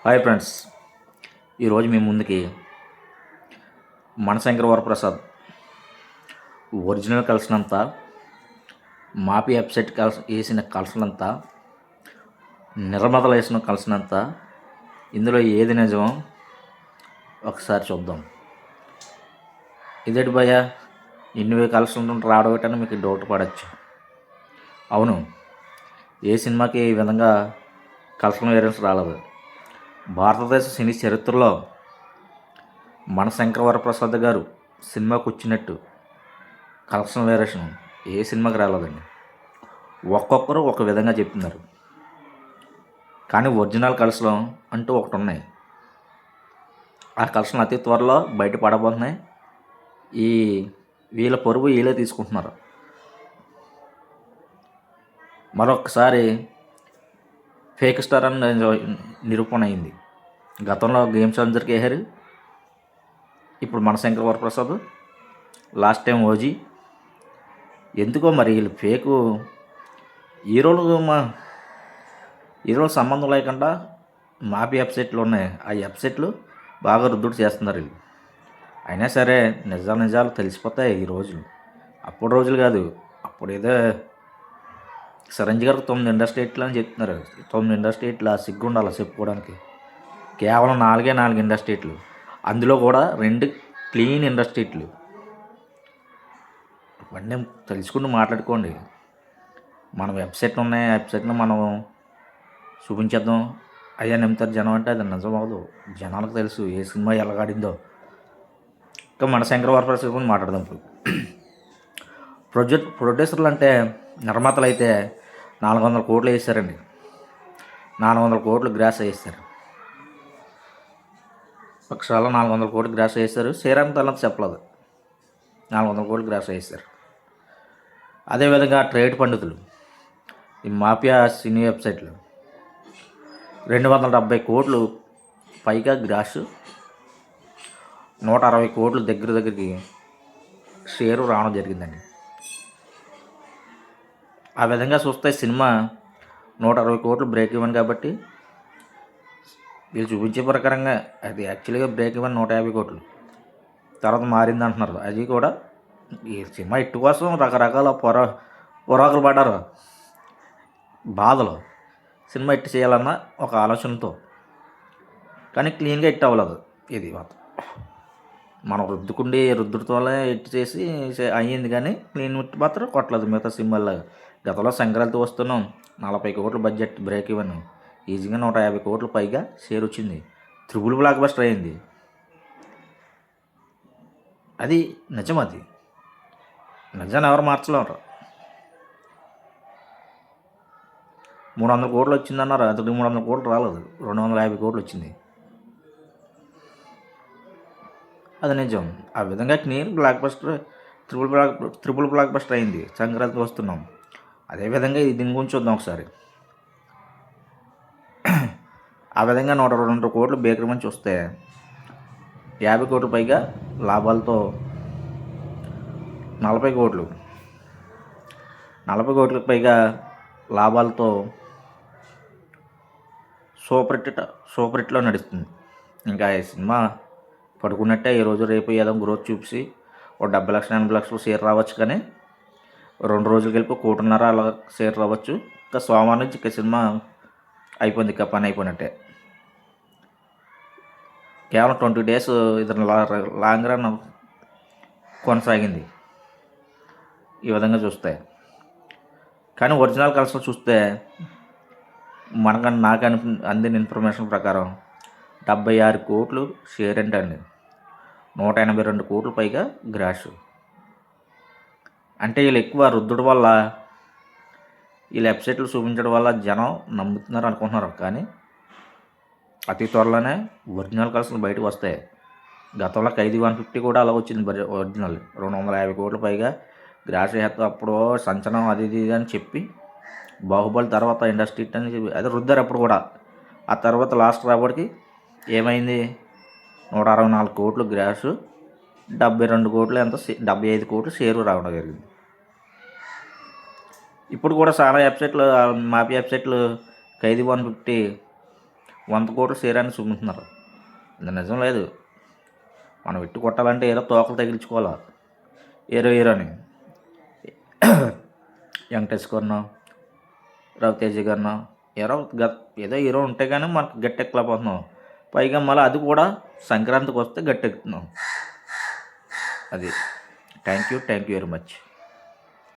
Hi friends, ఈరోజు మీ ముందుకి మనశంకర Varaprasad original కలిసినంత మాపి website వేసిన కలిసినంత నిర్మతలు వేసిన కలిసినంత ఇందులో ఏది నిజమో ఒకసారి చూద్దాం. ఇదేంటి భయ్య ఇన్ని కలిసి రావడం మీకు డౌట్ పడవచ్చు. అవును, ఏ సినిమాకి ఈ విధంగా కలెక్షన్ వేరియన్స్ రాలేదు. భారతదేశ సినీ చరిత్రలో మనశంకర వరప్రసాద్ గారు సినిమాకు వచ్చినట్టు కలెక్షన్ వేరియేషన్ ఏ సినిమాకి రాలేదండి. ఒక్కొక్కరు ఒక విధంగా చెప్తున్నారు, కానీ ఒరిజినల్ కలెక్షన్ అంటూ ఒకటి ఉన్నాయి. ఆ కలెక్షన్ అతి త్వరలో బయట పడబోతున్నాయి. ఈ వీళ్ళ పరువు వీళ్ళే తీసుకుంటున్నారు. మరొకసారి ఫేక్ స్టార్ అని నిరూపణ అయింది. గతంలో గేమ్ ఛాంజర్కి వేసారు, ఇప్పుడు మనశంకర వరప్రసాద్, లాస్ట్ టైం ఓజీ. ఎందుకో మరి వీళ్ళు ఫేకు హీరోలు హీరోలు సంబంధం లేకుండా మాపి వెబ్సైట్లు ఉన్నాయి. ఆ వెబ్సైట్లు బాగా రుద్దుడు చేస్తున్నారు వీళ్ళు. అయినా సరే నిజాలు తెలిసిపోతాయి ఈ రోజులు. అప్పుడు రోజులు కాదు, అప్పుడు ఏదో సరంజి గారికి 9 ఇండస్ట్రీట్లు అని చెప్తున్నారు. 9 ఇండస్ట్రీట్లు సిగ్గుండాలి చెప్పుకోవడానికి. కేవలం 4 ఇండస్ట్రీట్లు, అందులో కూడా 2 క్లీన్ ఇండస్ట్రీట్లు. ఇవన్నీ తెలుసుకుంటూ మాట్లాడుకోండి. మన వెబ్సైట్లు ఉన్నాయి, ఆ వెబ్సైట్ని మనం చూపించేద్దాం, అయ్యా నింపుతారు జనం అంటే అది నిజం అవ్వదు. జనాలకు తెలుసు ఏ సినిమా ఎలాగాడిందో. ఇంకా మనశంకర వరప్రసాద్ గురించి మాట్లాడదాం. ఇప్పుడు ప్రొడ్యూసర్లు అంటే నిర్మాతలు అయితే 400 కోట్లు వేసారండి. 400 కోట్లు గ్రాస్ వేస్తారు. పక్షాల్లో 400 కోట్లు గ్రాస్ వేస్తారు. శ్రీరామ్ తర్వాత చెప్పలేదు, 400 కోట్లు గ్రాస్ వేస్తారు. అదేవిధంగా ట్రేడ్ పండితులు, ఈ మాఫియా సినీ వెబ్సైట్లు 270 కోట్లు పైగా గ్రాస్, 160 కోట్లు దగ్గరికి షేరు రావడం జరిగిందండి. ఆ విధంగా చూస్తే సినిమా 160 కోట్లు బ్రేక్ ఈవెన్. కాబట్టి వీళ్ళు చూపించే ప్రకారంగా అది యాక్చువల్గా బ్రేక్ ఈవెన్ 150 కోట్లు. తర్వాత మారింది అంటున్నారు. అది కూడా ఈ సినిమా ఇట్టు కోసం రకరకాల పొరాకులు పడ్డారు, బాధలు. సినిమా ఇట్టు చేయాలన్న ఒక ఆలోచనతో, కానీ క్లీన్గా ఇట్టు అవ్వలేదు. ఇది మాత్రం మనం రుద్దుడితోనే ఇట్టు చేసి అయ్యింది, కానీ క్లీన్ ఇట్టు మాత్రం కొట్టలేదు మిగతా సినిమాలాగా. గతంలో సంక్రాంతి వస్తున్నాం, 40 కోట్ల బడ్జెట్ బ్రేక్ ఈవెన్, ఈజీగా 150 కోట్ల పైగా షేర్ వచ్చింది. త్రిబుల్ బ్లాక్ బస్టర్ అయింది. అది నిజం. అది నిజాన్ని ఎవరు మార్చలేరు. 300 కోట్లు వచ్చిందన్నారు, అతడికి 300 కోట్లు రాలేదు, 250 కోట్లు వచ్చింది. అది నిజం. ఆ విధంగా clean block buster, triple block buster అయింది. సంక్రాంతి వస్తున్నాం. అదేవిధంగా దీని గురించి చూద్దాం ఒకసారి. ఆ విధంగా 102 కోట్లు బేకరీ నుంచి వస్తే 50 కోట్ల పైగా లాభాలతో 40 కోట్లకు పైగా లాభాలతో సూపర్ హిట్లో నడుస్తుంది. ఇంకా ఈ సినిమా పడుకున్నట్టే ఈరోజు రేపు ఏదో గ్రోత్ చూసి ఒక 70 లక్షలు 80 లక్షలు షేర్ రావచ్చు, కానీ 2 రోజులు కలిపి 1.5 కోటి అలా షేర్ రావచ్చు. ఇంకా సోమవారం నుంచి ఇక సినిమా అయిపోయింది, ఇక పని అయిపోయినట్టే. కేవలం 20 డేస్ ఇది లాంగ్ రన్ కొనసాగింది ఈ విధంగా చూస్తే. కానీ ఒరిజినల్ కలెక్షన్ చూస్తే నాకు అందిన ఇన్ఫర్మేషన్ ప్రకారం 76 కోట్లు షేర్ ఏంటండి, 182 కోట్ల పైగా గ్రాష్. అంటే వీళ్ళు ఎక్కువ రుద్దుడు వల్ల, వీళ్ళు వెబ్సైట్లు చూపించడం వల్ల జనం నమ్ముతున్నారు అనుకుంటున్నారు, కానీ అతి త్వరలోనే ఒరిజినల్ కలెక్షన్ బయటకు వస్తాయి. గతంలో ఖైదీ 150 కూడా అలా వచ్చింది. ఒరిజినల్ 250 కోట్ల పైగా గ్రాస్ చేస్తే అప్పుడు సంచలనం అది ఇది అని చెప్పి, బాహుబలి తర్వాత ఇండస్ట్రీ అని చెప్పి అదే రుద్దారు అప్పుడు కూడా. ఆ తర్వాత లాస్ట్ రాబడికి ఏమైంది, 164 కోట్లు గ్రాసు, 72 కోట్లు 75 కోట్లు షేరు రావడం జరిగింది. ఇప్పుడు కూడా చాలా వెబ్సైట్లు, మాఫీ వెబ్సైట్లు ఖైదీ 150 100 కోట్లు షేర్ అని చూపుతున్నారు. ఇది నిజం లేదు. మనం ఎట్టు కొట్టాలంటే ఏదో తోకలు తగిలించుకోవాలా, హీరోని వెంకటేష్ గారినో రవితేజ గారినో ఏదో హీరో ఉంటే కానీ మనకు గట్టెక్కలేకపోతున్నాం. పైగా మళ్ళీ అది కూడా సంక్రాంతికి వస్తే గట్టెక్కుతున్నాం. అది థ్యాంక్ యూ వెరీ మచ్.